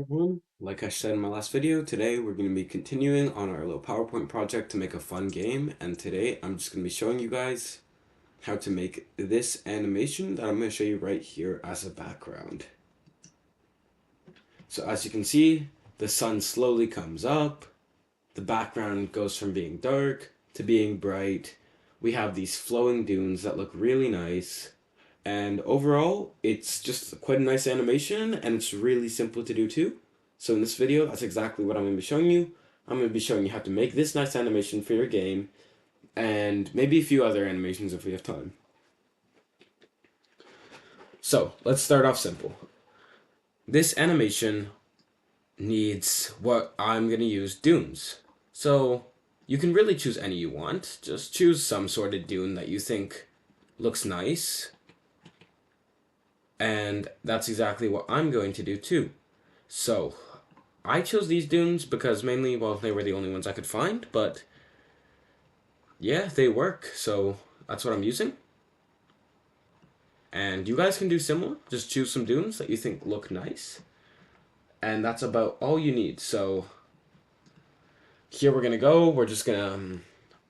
Everyone, like I said in my last video, today we're going to be continuing on our little PowerPoint project to make a fun game, and today I'm just going to be showing you guys how to make this animation that I'm going to show you right here as a background. So as you can see, the sun slowly comes up, the background goes from being dark to being bright, we have these flowing dunes that look really nice, and overall, it's just quite a nice animation, and it's really simple to do too. So in this video, that's exactly what I'm going to be showing you. I'm going to be showing you how to make this nice animation for your game, and maybe a few other animations if we have time. So, let's start off simple. This animation needs what I'm going to use dunes. So, you can really choose any you want. Just choose some sort of dune that you think looks nice. And that's exactly what I'm going to do too. So, I chose these dunes because mainly, well, they were the only ones I could find, but yeah, they work, so that's what I'm using. And you guys can do similar, just choose some dunes that you think look nice. And that's about all you need. So, here we're gonna go, we're just gonna,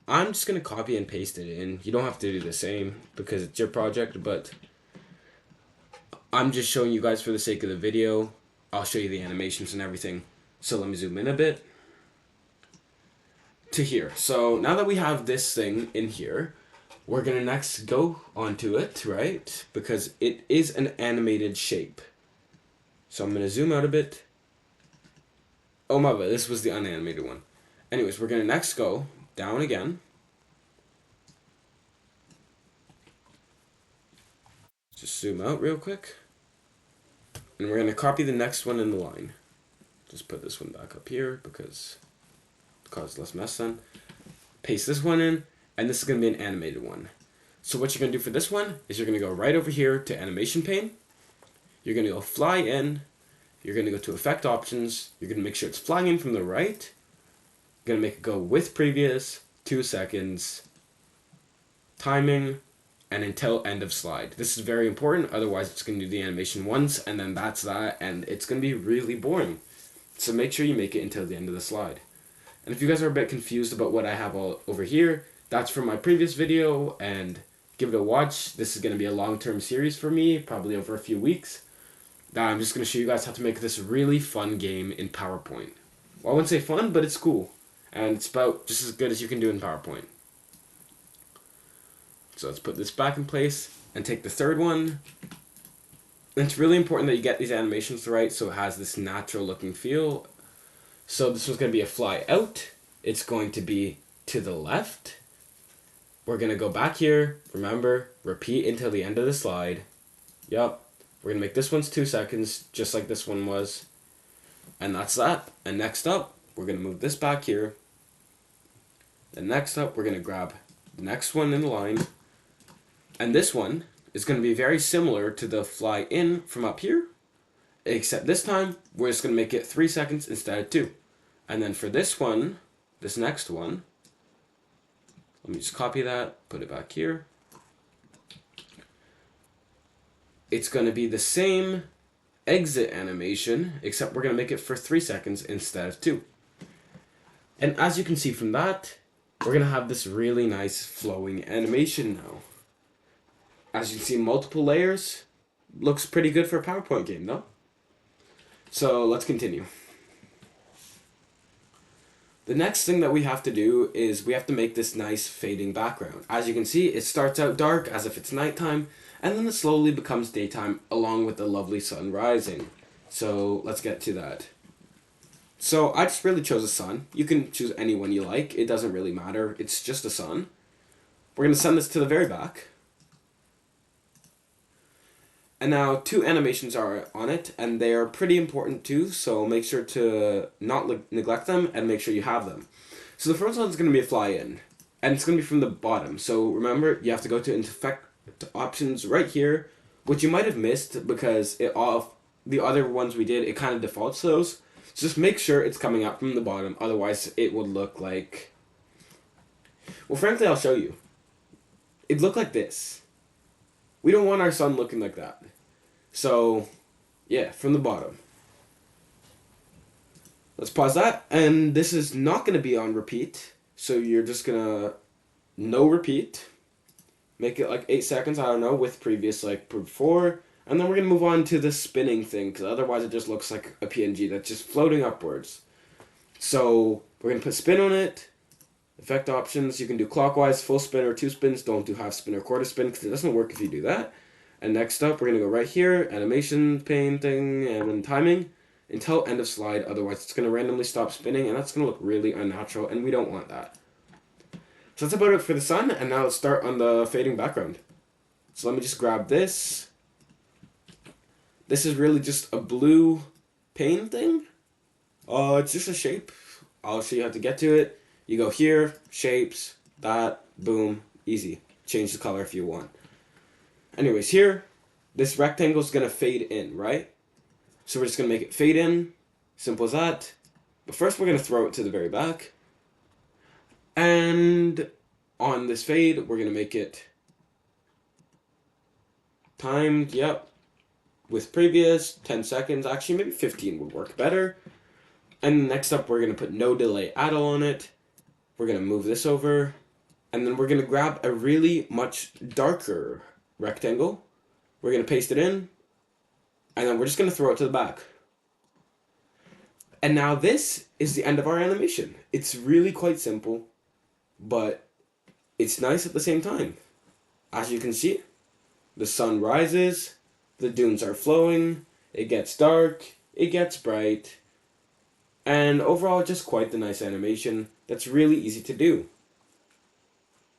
I'm just gonna copy and paste it in. You don't have to do the same because it's your project, but I'm just showing you guys for the sake of the video. I'll show you the animations and everything. So let me zoom in a bit to here. So now that we have this thing in here, we're gonna next go onto it, right? Because it is an animated shape. So I'm gonna zoom out a bit. Oh my bad, this was the unanimated one. Anyways, we're gonna next go down again. Just zoom out real quick. And we're gonna copy the next one in the line. Just put this one back up here because it caused less mess then. Paste this one in, and this is gonna be an animated one. So what you're gonna do for this one is you're gonna go right over here to animation pane. You're gonna go fly in. You're gonna go to effect options. You're gonna make sure it's flying in from the right. You're gonna make it go with previous, 2 seconds, timing, and until end of slide. This is very important, otherwise it's gonna do the animation once and then that's that, and it's gonna be really boring. So make sure you make it until the end of the slide. And if you guys are a bit confused about what I have all over here, that's from my previous video, and give it a watch. This is going to be a long-term series for me, probably over a few weeks. I'm just going to show you guys how to make this really fun game in PowerPoint. Well, I wouldn't say fun, but it's cool. And it's about just as good as you can do in PowerPoint. So let's put this back in place and take the third one. It's really important that you get these animations right so it has this natural looking feel. So this was going to be a fly out. It's going to be to the left. We're going to go back here. Remember, repeat until the end of the slide. Yup. We're going to make this one's 2 seconds, just like this one was. And that's that. And next up, we're going to move this back here. And next up, we're going to grab the next one in the line. And this one is going to be very similar to the fly in from up here. Except this time, we're just going to make it 3 seconds instead of 2. And then for this one, this next one, let me just copy that, put it back here. It's going to be the same exit animation, except we're going to make it for 3 seconds instead of 2. And as you can see from that, we're going to have this really nice flowing animation now. As you can see, multiple layers. Looks pretty good for a PowerPoint game, though. So let's continue. The next thing that we have to do is we have to make this nice fading background. As you can see, it starts out dark as if it's nighttime, and then it slowly becomes daytime along with the lovely sun rising. So let's get to that. So I just really chose a sun. You can choose any one you like. It doesn't really matter. It's just a sun. We're going to send this to the very back. And now 2 animations are on it, and they are pretty important too, so make sure to not neglect them and make sure you have them. So the first one's going to be a fly in, and it's going to be from the bottom. So remember, you have to go to effect options right here, which you might have missed because the other ones we did, it kind of defaults those. So just make sure it's coming out from the bottom, otherwise it would look like... Well, frankly, I'll show you. It'd look like this. We don't want our sun looking like that. So, yeah, from the bottom. Let's pause that. And this is not going to be on repeat. So you're just going to no repeat. Make it like 8 seconds, I don't know, with previous like before. And then we're going to move on to the spinning thing, because otherwise it just looks like a PNG that's just floating upwards. So we're going to put spin on it. Effect options, you can do clockwise, full spin or 2 spins. Don't do half spin or quarter spin, because it doesn't work if you do that. And next up, we're going to go right here, animation, painting, and then timing, until end of slide. Otherwise, it's going to randomly stop spinning, and that's going to look really unnatural, and we don't want that. So that's about it for the sun, and now let's start on the fading background. So let me just grab this. This is really just a blue pane thing. It's just a shape. I'll show you how to get to it. You go here, shapes, that, boom, easy. Change the color if you want. Anyways, here, this rectangle is going to fade in, right? So we're just going to make it fade in. Simple as that. But first we're going to throw it to the very back. And on this fade, we're going to make it timed, yep. With previous, 10 seconds. Actually, maybe 15 would work better. And next up, we're going to put no delay at all on it. We're going to move this over. And then we're going to grab a really much darker rectangle. We're going to paste it in. And then we're just going to throw it to the back. And now this is the end of our animation. It's really quite simple, but it's nice at the same time. As you can see, the sun rises, the dunes are flowing, it gets dark, it gets bright, and overall just quite the nice animation that's really easy to do.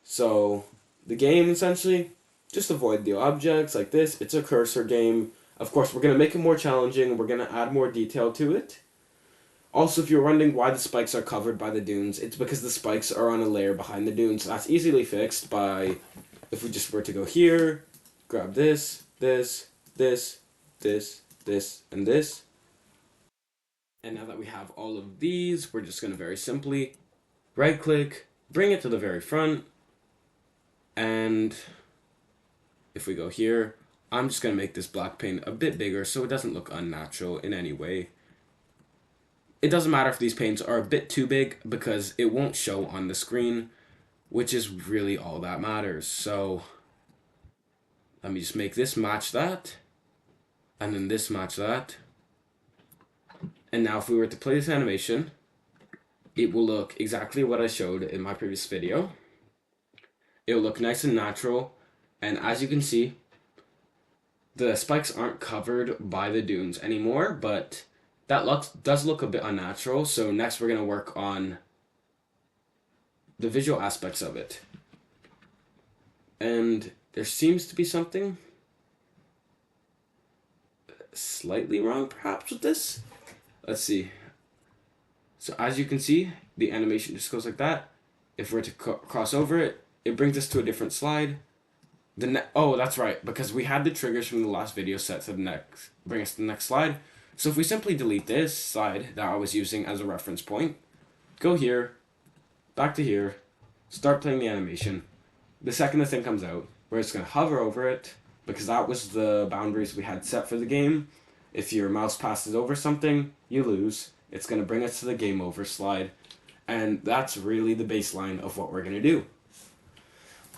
So the game essentially, just avoid the objects like this. It's a cursor game. Of course, we're going to make it more challenging. We're going to add more detail to it. Also, if you're wondering why the spikes are covered by the dunes, it's because the spikes are on a layer behind the dunes. That's easily fixed by, if we just were to go here, grab this, this, this, this, this, and this. And now that we have all of these, we're just going to very simply right-click, bring it to the very front, and if we go here, I'm just going to make this black paint a bit bigger so it doesn't look unnatural in any way. It doesn't matter if these paints are a bit too big because it won't show on the screen, which is really all that matters. So let me just make this match that, and then this match that. And now if we were to play this animation, it will look exactly what I showed in my previous video. It will look nice and natural, and as you can see, the spikes aren't covered by the dunes anymore, but that does look a bit unnatural. So next we're going to work on the visual aspects of it. And there seems to be something slightly wrong perhaps with this. Let's see. So as you can see, the animation just goes like that. If we're to cross over it, it brings us to a different slide. Oh, that's right, because we had the triggers from the last video set to the next, bring us to the next slide. So if we simply delete this slide that I was using as a reference point, go here, back to here, start playing the animation. The second the thing comes out, we're just going to hover over it, because that was the boundaries we had set for the game. If your mouse passes over something, you lose. It's going to bring us to the game over slide. And that's really the baseline of what we're going to do.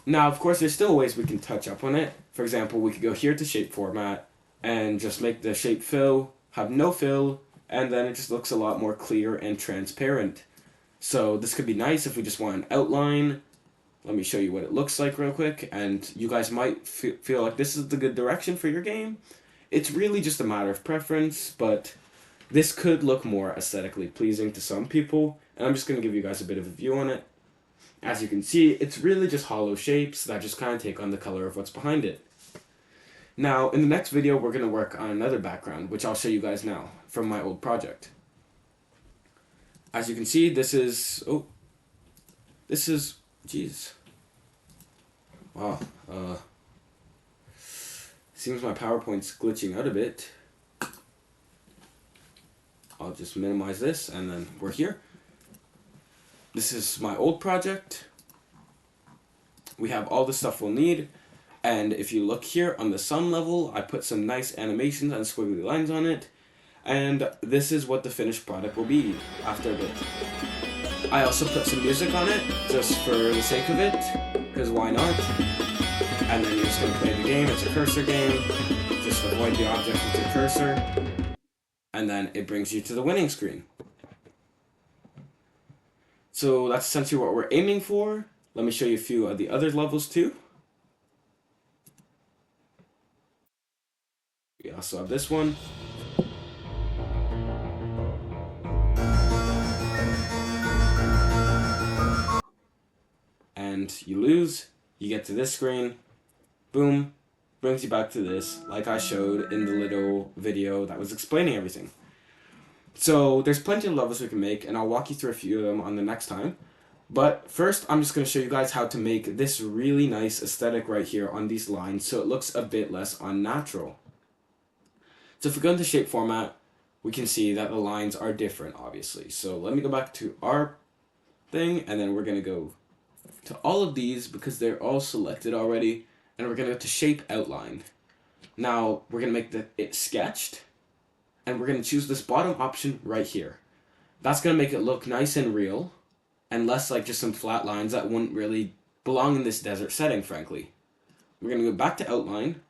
Now, of course, there's still ways we can touch up on it. For example, we could go here to shape format and just make the shape fill, have no fill, and then it just looks a lot more clear and transparent. So this could be nice if we just want an outline. Let me show you what it looks like real quick, and you guys might feel like this is the good direction for your game. It's really just a matter of preference, but this could look more aesthetically pleasing to some people, and I'm just going to give you guys a bit of a view on it. As you can see, it's really just hollow shapes that just kind of take on the color of what's behind it. Now, in the next video, we're going to work on another background, which I'll show you guys now from my old project. As you can see, jeez. Wow, seems my PowerPoint's glitching out a bit. I'll just minimize this, and then we're here. This is my old project. We have all the stuff we'll need. And if you look here on the sun level, I put some nice animations and squiggly lines on it. And this is what the finished product will be after a bit. I also put some music on it, just for the sake of it, because why not? And then you're just going to play the game. It's a cursor game. Just avoid the object with your cursor. And then it brings you to the winning screen. So that's essentially what we're aiming for. Let me show you a few of the other levels too. We also have this one. And you lose, you get to this screen, boom, brings you back to this, like I showed in the little video that was explaining everything. So there's plenty of levels we can make, and I'll walk you through a few of them on the next time. But first, I'm just going to show you guys how to make this really nice aesthetic right here on these lines so it looks a bit less unnatural. So if we go into shape format, we can see that the lines are different, obviously. So let me go back to our thing, and then we're going to go to all of these because they're all selected already, and we're going to go to shape outline. Now, we're going to make it sketched, and we're going to choose this bottom option right here. That's going to make it look nice and real, and less like just some flat lines that wouldn't really belong in this desert setting, frankly. We're going to go back to outline,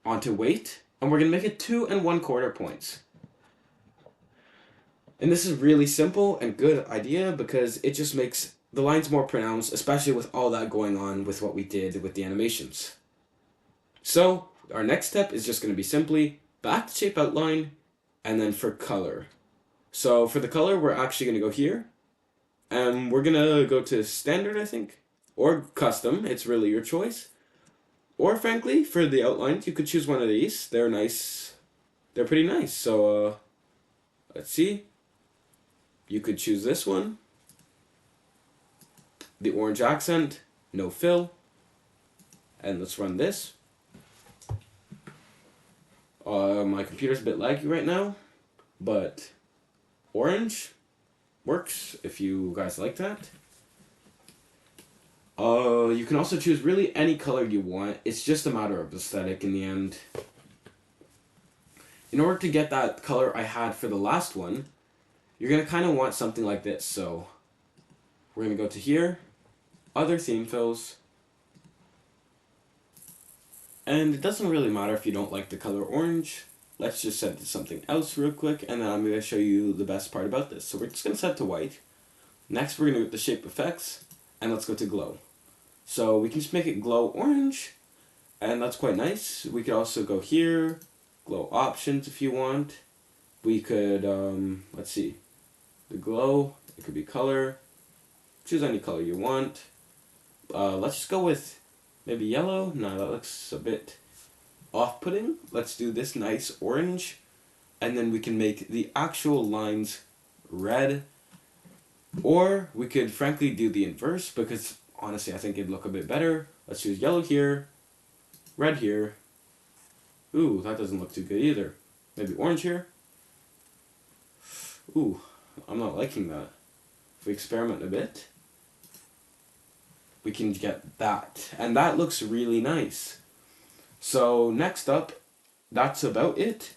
onto weight, and we're going to make it 2 1/4 points. And this is really simple and good idea because it just makes the lines more pronounced, especially with all that going on with what we did with the animations. So our next step is just going to be simply back to shape outline, and then for color. So for the color, we're actually going to go here, and we're going to go to standard, I think, or custom. It's really your choice. Or frankly, for the outlines, you could choose one of these. They're nice. They're pretty nice. So let's see. You could choose this one. The orange accent, no fill. And let's run this. My computer's a bit laggy right now, but orange works if you guys like that. You can also choose really any color you want. It's just a matter of aesthetic in the end. In order to get that color I had for the last one, you're going to kind of want something like this. So we're going to go to here, other theme fills. And it doesn't really matter if you don't like the color orange. Let's just set to something else real quick, and then I'm going to show you the best part about this. So we're just going to set to white. Next, we're going to go to the shape effects, and let's go to glow. So we can just make it glow orange, and that's quite nice. We could also go here, glow options if you want. We could, let's see, the glow, it could be color. Choose any color you want. Let's just go with maybe yellow. No, that looks a bit off-putting. Let's do this nice orange, and then we can make the actual lines red. Or we could frankly do the inverse because honestly I think it'd look a bit better. Let's choose yellow here, red here. Ooh, that doesn't look too good either. Maybe orange here. Ooh, I'm not liking that. If we experiment a bit, we can get that. And that looks really nice. So next up, that's about it.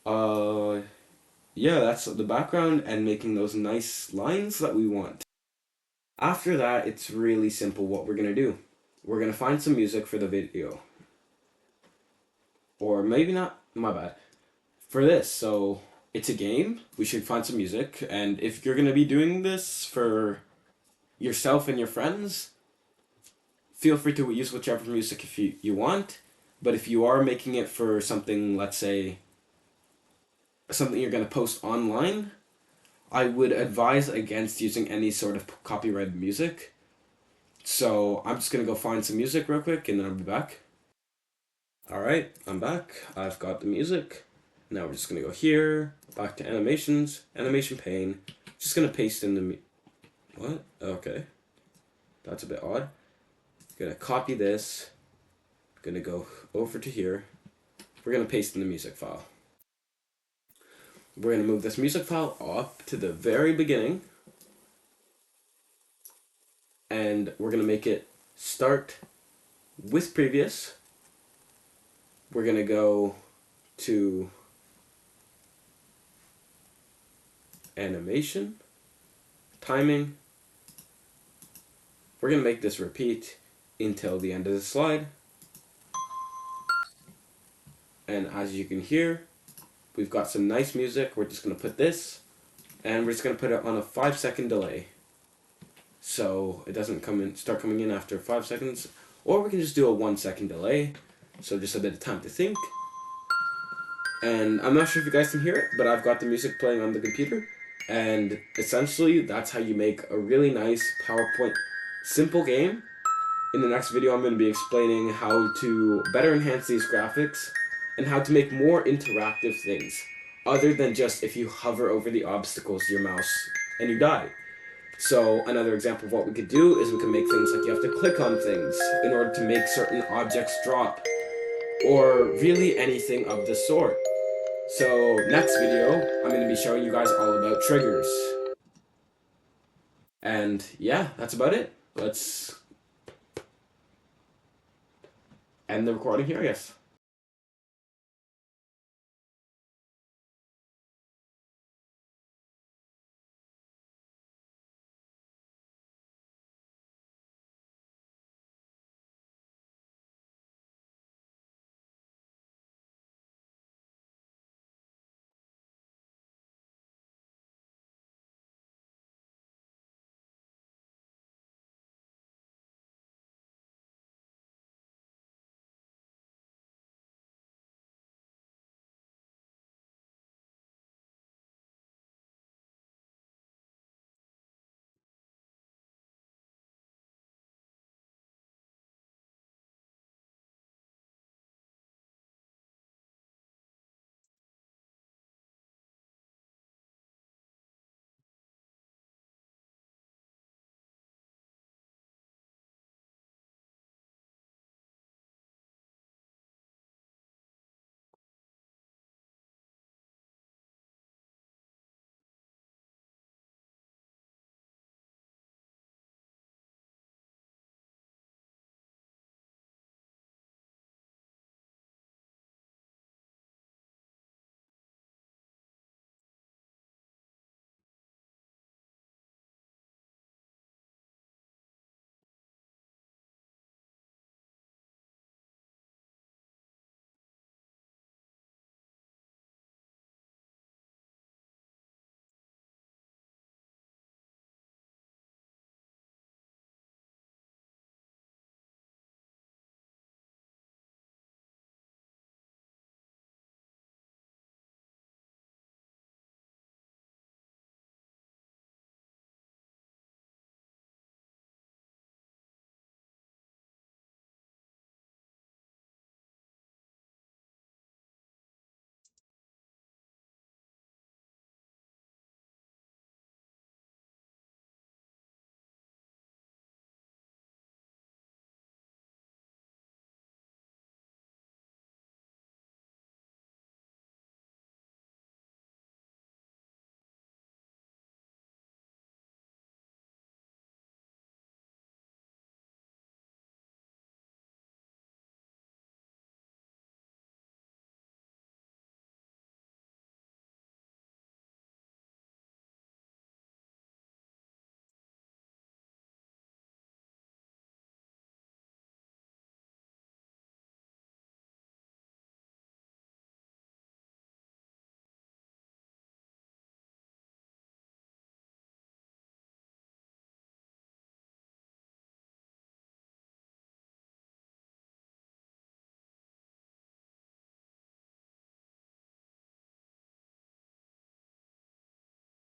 Yeah, that's the background and making those nice lines that we want. After that, it's really simple what we're going to do. We're going to find some music for the video. Or maybe not, my bad. For this, so it's a game, we should find some music, and if you're going to be doing this for yourself and your friends, feel free to use whichever music if you want, but if you are making it for something, let's say, something you're going to post online, I would advise against using any sort of copyrighted music. So I'm just going to go find some music real quick and then I'll be back. Alright, I'm back. I've got the music. Now we're just going to go here, back to animations, animation pane. Just going to paste in the... What? Okay. That's a bit odd. Going to copy this. Going to go over to here. We're going to paste in the music file. We're going to move this music file up to the very beginning. And we're going to make it start with previous. We're going to go to animation, timing. We're going to make this repeat until the end of the slide. And as you can hear, we've got some nice music. We're just going to put this, and we're just going to put it on a 5-second delay. So it doesn't start coming in after 5 seconds. Or we can just do a 1-second delay. So just a bit of time to think. And I'm not sure if you guys can hear it, but I've got the music playing on the computer. And essentially, that's how you make a really nice PowerPoint simple game. In the next video, I'm going to be explaining how to better enhance these graphics and how to make more interactive things, other than just if you hover over the obstacles your mouse and you die. So another example of what we could do is we can make things like you have to click on things in order to make certain objects drop, or really anything of the sort. So next video, I'm going to be showing you guys all about triggers. And yeah, that's about it. Let's end the recording here, I guess.